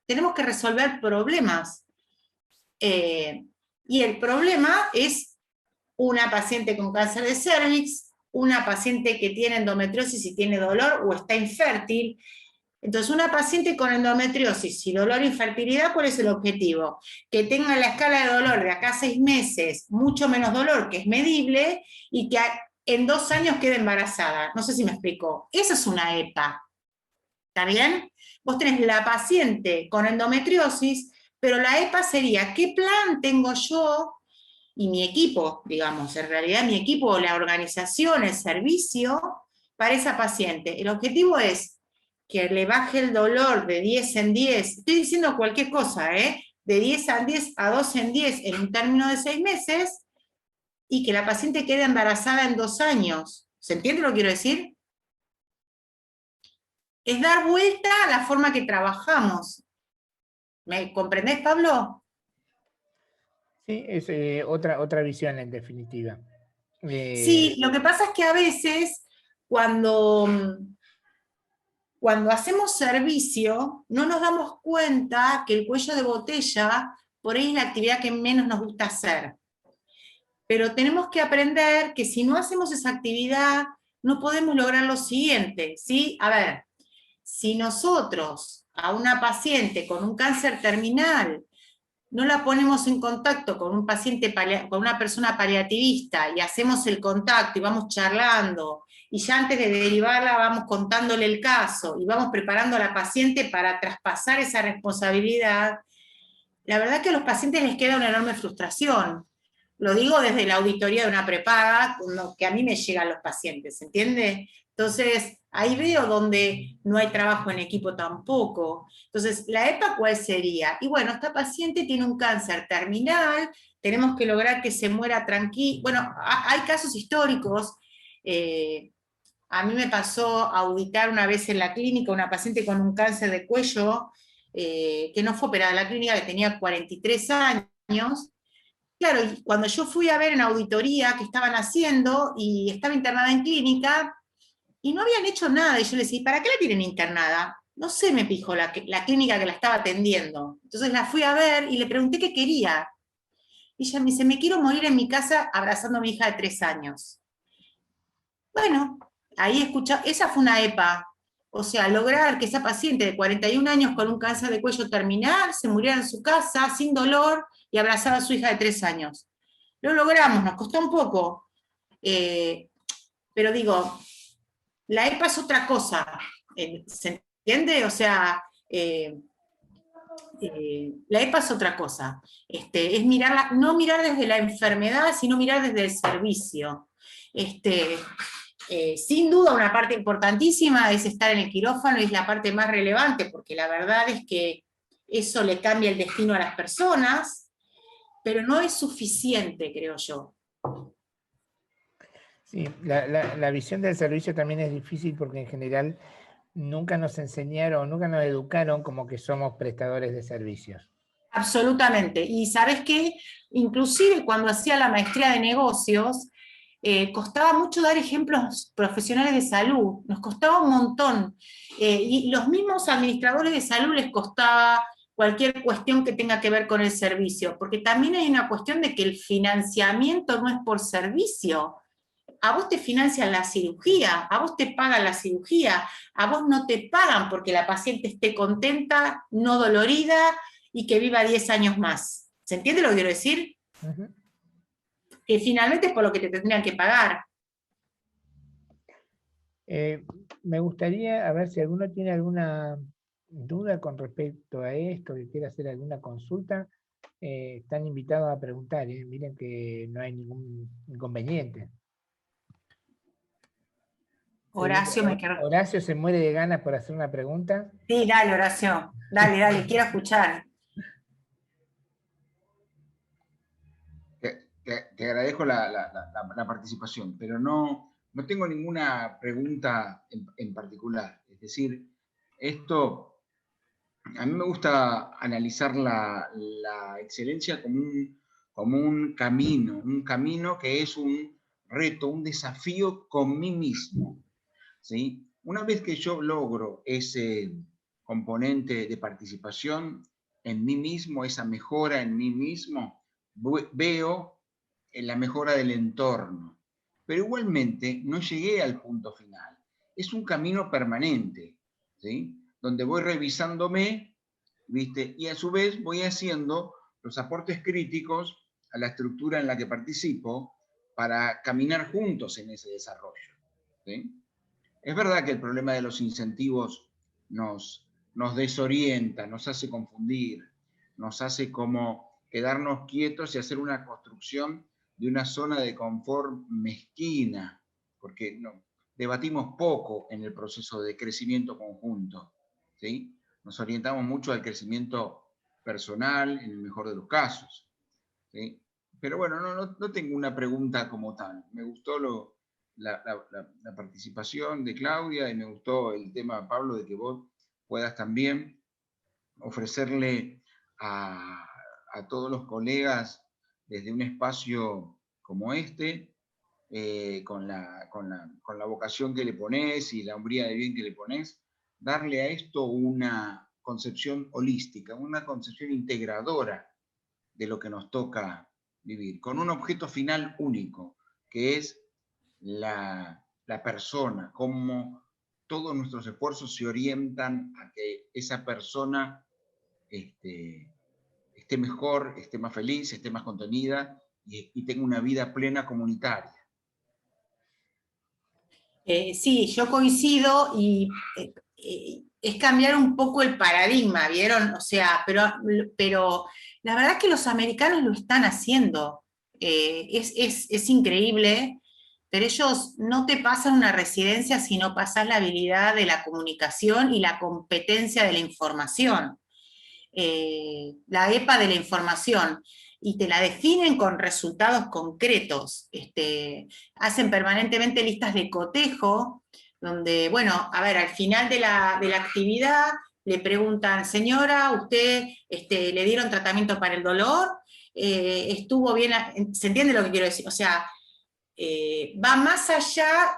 tenemos que resolver problemas. Y el problema es una paciente con cáncer de cervix, una paciente que tiene endometriosis y tiene dolor o está infértil. Entonces, una paciente con endometriosis y dolor e infertilidad, ¿cuál es el objetivo? Que tenga la escala de dolor de acá a 6 meses, mucho menos dolor, que es medible, y que en 2 años quede embarazada. No sé si me explico. Esa es una EPA. ¿Está bien? Vos tenés la paciente con endometriosis, pero la EPA sería, ¿qué plan tengo yo y mi equipo, digamos, en realidad mi equipo, la organización, el servicio, para esa paciente? El objetivo es que le baje el dolor de 10 en 10, estoy diciendo cualquier cosa, de 10 en 10 a 12 en 10 en un término de 6 meses, y que la paciente quede embarazada en 2 años. ¿Se entiende lo que quiero decir? Es dar vuelta a la forma que trabajamos. ¿Me comprendés, Pablo? Sí, es otra visión en definitiva. Sí, lo que pasa es que a veces cuando hacemos servicio no nos damos cuenta que el cuello de botella por ahí es la actividad que menos nos gusta hacer. Pero tenemos que aprender que si no hacemos esa actividad no podemos lograr lo siguiente, ¿sí? A ver, si nosotros a una paciente con un cáncer terminal no la ponemos en contacto con un paciente, con una persona paliativista, y hacemos el contacto y vamos charlando, y ya antes de derivarla vamos contándole el caso, y vamos preparando a la paciente para traspasar esa responsabilidad, la verdad que a los pacientes les queda una enorme frustración. Lo digo desde la auditoría de una prepaga, que a mí me llegan los pacientes, ¿entiende? Entonces, ahí veo donde no hay trabajo en equipo tampoco. Entonces, ¿la EPA cuál sería? Y bueno, esta paciente tiene un cáncer terminal, tenemos que lograr que se muera tranquilo. Bueno, hay casos históricos. A mí me pasó auditar una vez en la clínica una paciente con un cáncer de cuello, que no fue operada en la clínica, que tenía 43 años. Claro, y cuando yo fui a ver en auditoría qué estaban haciendo, y estaba internada en clínica, y no habían hecho nada, y yo le decía, ¿para qué la tienen internada? No sé, me dijo la clínica que la estaba atendiendo. Entonces la fui a ver y le pregunté qué quería. Y ella me dice, me quiero morir en mi casa abrazando a mi hija de 3 años. Bueno, ahí escucha, esa fue una EPA. O sea, lograr que esa paciente de 41 años con un cáncer de cuello terminal se muriera en su casa sin dolor y abrazaba a su hija de 3 años. Lo logramos, nos costó un poco, pero digo, la EPA es otra cosa, ¿se entiende? O sea, la EPA es otra cosa, es mirarla, no mirar desde la enfermedad, sino mirar desde el servicio. Sin duda una parte importantísima es estar en el quirófano y es la parte más relevante, porque la verdad es que eso le cambia el destino a las personas, pero no es suficiente, creo yo. Sí, la visión del servicio también es difícil porque en general nunca nos enseñaron, nunca nos educaron como que somos prestadores de servicios. Absolutamente. Y sabes qué, inclusive cuando hacía la maestría de negocios, costaba mucho dar ejemplos profesionales de salud, nos costaba un montón. Y los mismos administradores de salud les costaba cualquier cuestión que tenga que ver con el servicio, porque también hay una cuestión de que el financiamiento no es por servicio. A vos te financian la cirugía, a vos te pagan la cirugía, a vos no te pagan porque la paciente esté contenta, no dolorida y que viva 10 años más. ¿Se entiende lo que quiero decir? Uh-huh. Que finalmente es por lo que te tendrían que pagar. Me gustaría, a ver si alguno tiene alguna duda con respecto a esto, que quiera hacer alguna consulta, están invitados a preguntar, miren que no hay ningún inconveniente. Horacio, me quedo. Horacio se muere de ganas por hacer una pregunta. Sí, dale, Horacio. Dale, quiero escuchar. Te agradezco la participación, pero no tengo ninguna pregunta en particular. Es decir, esto, a mí me gusta analizar la excelencia como un camino que es un reto, un desafío con mí mismo, ¿sí? Una vez que yo logro ese componente de participación en mí mismo, esa mejora en mí mismo, veo en la mejora del entorno. Pero igualmente no llegué al punto final. Es un camino permanente, ¿sí? Donde voy revisándome, ¿viste? Y a su vez voy haciendo los aportes críticos a la estructura en la que participo para caminar juntos en ese desarrollo, ¿sí? Es verdad que el problema de los incentivos nos desorienta, nos hace confundir, nos hace como quedarnos quietos y hacer una construcción de una zona de confort mezquina, porque no, debatimos poco en el proceso de crecimiento conjunto, ¿sí? Nos orientamos mucho al crecimiento personal, en el mejor de los casos, ¿sí? Pero bueno, no tengo una pregunta como tal. Me gustó la participación de Claudia y me gustó el tema, Pablo, de que vos puedas también ofrecerle a todos los colegas desde un espacio como este, con la vocación que le ponés y la hombría de bien que le ponés, darle a esto una concepción holística, una concepción integradora de lo que nos toca vivir, con un objeto final único, que es la persona, cómo todos nuestros esfuerzos se orientan a que esa persona esté mejor, esté más feliz, esté más contenida y tenga una vida plena comunitaria. Sí, yo coincido y es cambiar un poco el paradigma, ¿vieron? O sea, pero la verdad es que los americanos lo están haciendo. Es increíble, pero ellos no te pasan una residencia si no pasas la habilidad de la comunicación y la competencia de la información. La EPA de la información, y te la definen con resultados concretos. Hacen permanentemente listas de cotejo, donde, bueno, a ver, al final de la actividad le preguntan, señora, ¿usted le dieron tratamiento para el dolor? ¿Estuvo bien? ¿Se entiende lo que quiero decir? O sea, va más allá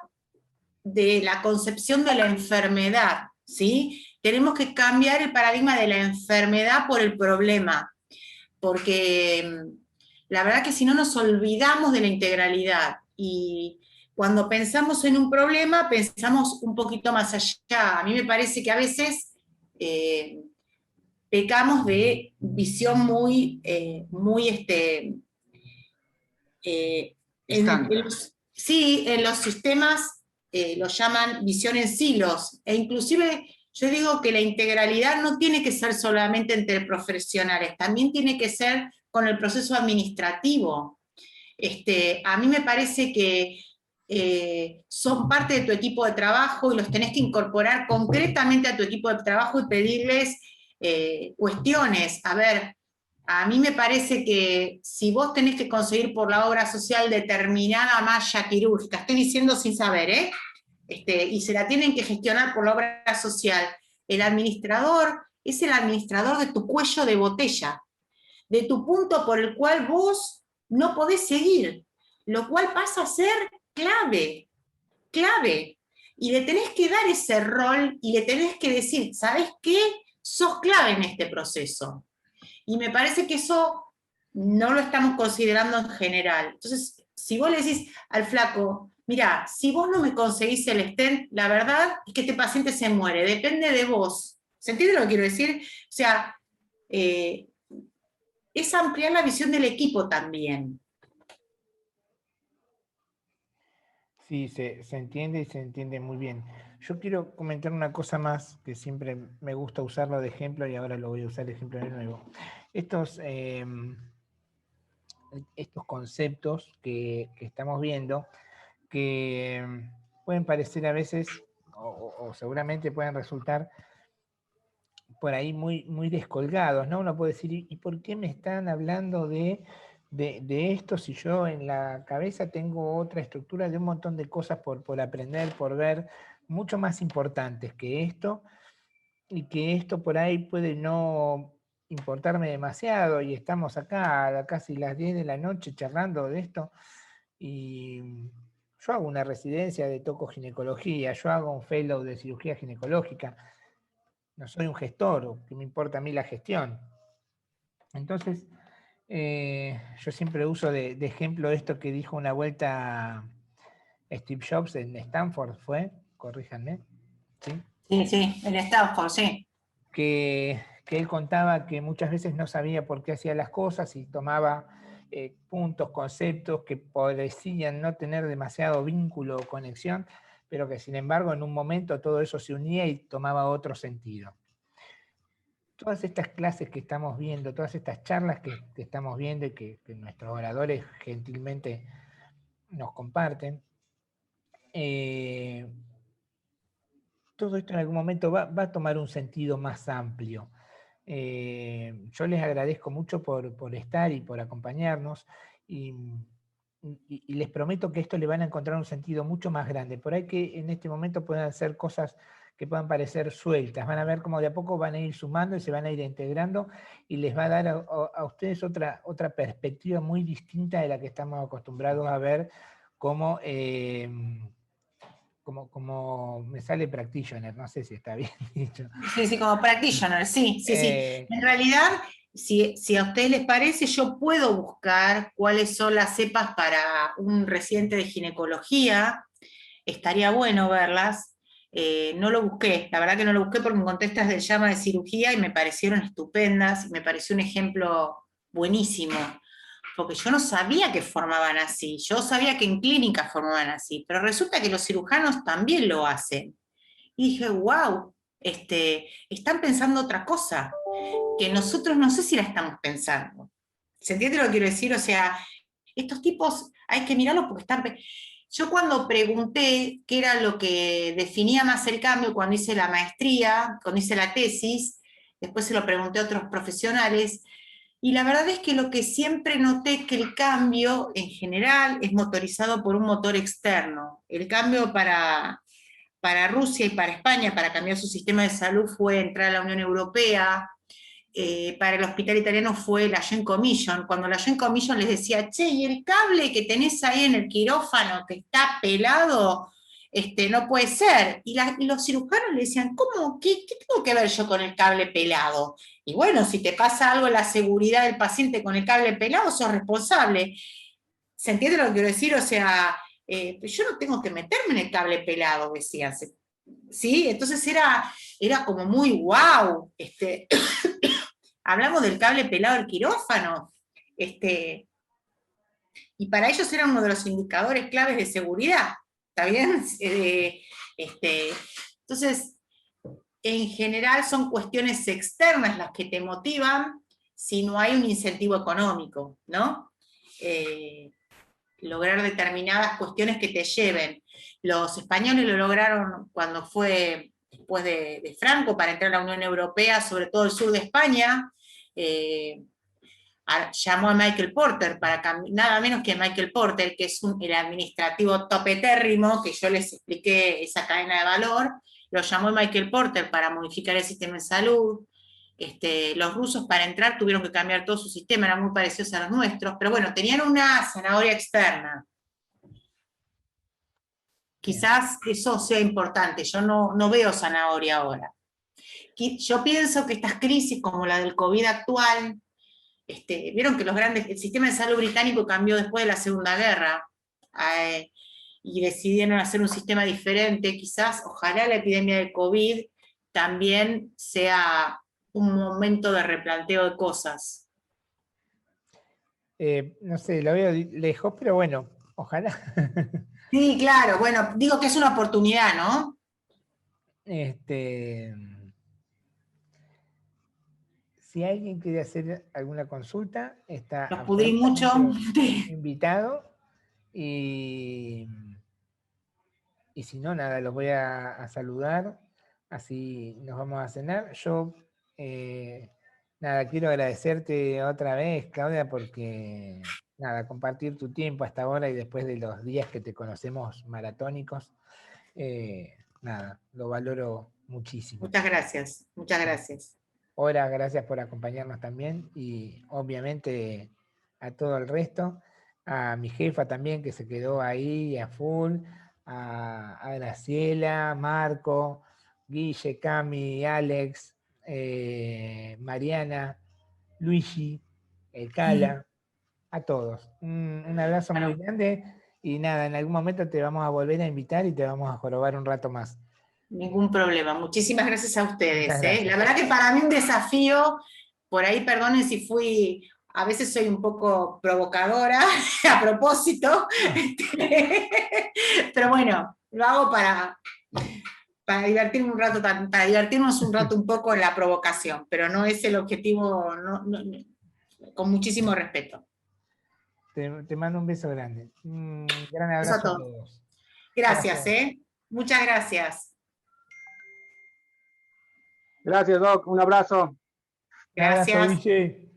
de la concepción de la enfermedad, ¿sí? Tenemos que cambiar el paradigma de la enfermedad por el problema, porque la verdad que si no nos olvidamos de la integralidad y cuando pensamos en un problema, pensamos un poquito más allá. A mí me parece que a veces pecamos de visión muy, Estanca. sí, en los sistemas lo llaman visión en silos, e inclusive yo digo que la integralidad no tiene que ser solamente entre profesionales, también tiene que ser con el proceso administrativo. A mí me parece que son parte de tu equipo de trabajo y los tenés que incorporar concretamente a tu equipo de trabajo y pedirles cuestiones. A ver, a mí me parece que si vos tenés que conseguir por la obra social determinada malla quirúrgica, estoy diciendo sin saber, y se la tienen que gestionar por la obra social, el administrador es el administrador de tu cuello de botella, de tu punto por el cual vos no podés seguir, lo cual pasa a ser clave, clave. Y le tenés que dar ese rol y le tenés que decir, ¿sabés qué? Sos clave en este proceso. Y me parece que eso no lo estamos considerando en general. Entonces, si vos le decís al flaco, mira, si vos no me conseguís el stent, la verdad es que este paciente se muere, depende de vos. ¿Se entiende lo que quiero decir? O sea, es ampliar la visión del equipo también. Sí, se entiende y se entiende muy bien. Yo quiero comentar una cosa más que siempre me gusta usarlo de ejemplo y ahora lo voy a usar de ejemplo de nuevo. Estos conceptos que estamos viendo, que pueden parecer a veces, o seguramente pueden resultar por ahí muy, muy descolgados, ¿no? Uno puede decir, ¿y por qué me están hablando de esto si yo en la cabeza tengo otra estructura de un montón de cosas por aprender, por ver, mucho más importantes que esto, y que esto por ahí puede no importarme demasiado, y estamos acá a casi las 10 de la noche charlando de esto, y yo hago una residencia de tocoginecología, yo hago un fellow de cirugía ginecológica, no soy un gestor, que me importa a mí la gestión. Entonces, yo siempre uso de ejemplo esto que dijo una vuelta Steve Jobs en Stanford, corríjanme, ¿sí? Sí, en Stanford, sí. Que él contaba que muchas veces no sabía por qué hacía las cosas y tomaba puntos, conceptos que parecían no tener demasiado vínculo o conexión, pero que sin embargo en un momento todo eso se unía y tomaba otro sentido. Todas estas clases que estamos viendo, todas estas charlas que estamos viendo y que nuestros oradores gentilmente nos comparten, todo esto en algún momento va a tomar un sentido más amplio. Yo les agradezco mucho por estar y por acompañarnos, y les prometo que esto le van a encontrar un sentido mucho más grande. Por ahí que en este momento puedan ser cosas que puedan parecer sueltas, van a ver cómo de a poco van a ir sumando y se van a ir integrando, y les va a dar a ustedes otra perspectiva muy distinta de la que estamos acostumbrados a ver como me sale practitioner, no sé si está bien dicho. Sí, como practitioner, sí. En realidad, si a ustedes les parece, yo puedo buscar cuáles son las cepas para un residente de ginecología, estaría bueno verlas. No lo busqué, la verdad que no lo busqué porque me contestas del llama de cirugía y me parecieron estupendas, y me pareció un ejemplo buenísimo, porque yo no sabía que formaban así, yo sabía que en clínica formaban así, pero resulta que los cirujanos también lo hacen. Y dije, wow, están pensando otra cosa, que nosotros no sé si la estamos pensando. ¿Se entiende lo que quiero decir? O sea, estos tipos hay que mirarlos porque están... Yo cuando pregunté qué era lo que definía más el cambio cuando hice la maestría, cuando hice la tesis, después se lo pregunté a otros profesionales, y la verdad es que lo que siempre noté es que el cambio en general es motorizado por un motor externo. El cambio para Rusia y para España, para cambiar su sistema de salud, fue entrar a la Unión Europea. Para el hospital italiano fue la Joint Commission, cuando la Joint Commission les decía, che, y el cable que tenés ahí en el quirófano que está pelado, no puede ser. Y los cirujanos le decían, ¿cómo? ¿Qué tengo que ver yo con el cable pelado? Y bueno, si te pasa algo en la seguridad del paciente con el cable pelado, sos responsable. ¿Se entiende lo que quiero decir? O sea, yo no tengo que meterme en el cable pelado, decían. ¿Sí? Entonces era como muy wow. Hablamos del cable pelado del quirófano. Y para ellos era uno de los indicadores claves de seguridad. ¿Está bien? Entonces, en general son cuestiones externas las que te motivan si no hay un incentivo económico, ¿no? Lograr determinadas cuestiones que te lleven. Los españoles lo lograron cuando fue después de Franco para entrar a la Unión Europea, sobre todo el sur de España, llamó a Michael Porter, nada menos que Michael Porter, que es el administrativo topetérrimo, que yo les expliqué esa cadena de valor, lo llamó Michael Porter para modificar el sistema de salud. Los rusos para entrar tuvieron que cambiar todo su sistema, eran muy parecidos a los nuestros, pero bueno, tenían una zanahoria externa. Quizás eso sea importante, yo no veo zanahoria ahora. Yo pienso que estas crisis como la del COVID actual, vieron que el sistema de salud británico cambió después de la Segunda Guerra, y decidieron hacer un sistema diferente, quizás, ojalá la epidemia del COVID también sea un momento de replanteo de cosas. No sé, lo veo lejos, pero bueno, ojalá. Sí, claro, bueno, digo que es una oportunidad, ¿no? Si alguien quiere hacer alguna consulta, está Los pudrí mucho. invitado. Y si no, nada, los voy a saludar. Así nos vamos a cenar. Yo, nada, quiero agradecerte otra vez, Claudia, porque, nada, compartir tu tiempo hasta ahora y después de los días que te conocemos maratónicos, nada, lo valoro muchísimo. Muchas gracias, muchas gracias. Ahora, gracias por acompañarnos también y obviamente a todo el resto, a mi jefa también que se quedó ahí a full, a Graciela, Marco, Guille, Cami, Alex, Mariana, Luigi, el Cala, a todos. Un abrazo muy grande y nada, en algún momento te vamos a volver a invitar y te vamos a jorobar un rato más. Ningún problema. Muchísimas gracias a ustedes. La verdad que para mí un desafío, por ahí perdonen si a veces soy un poco provocadora a propósito, pero bueno, lo hago para divertirme un rato, para divertirnos un rato un poco en la provocación, pero no es el objetivo, con muchísimo respeto. Te mando un beso grande. Un gran abrazo a todos. Gracias, muchas gracias. Gracias, Doc. Un abrazo. Gracias. Un abrazo, Guille.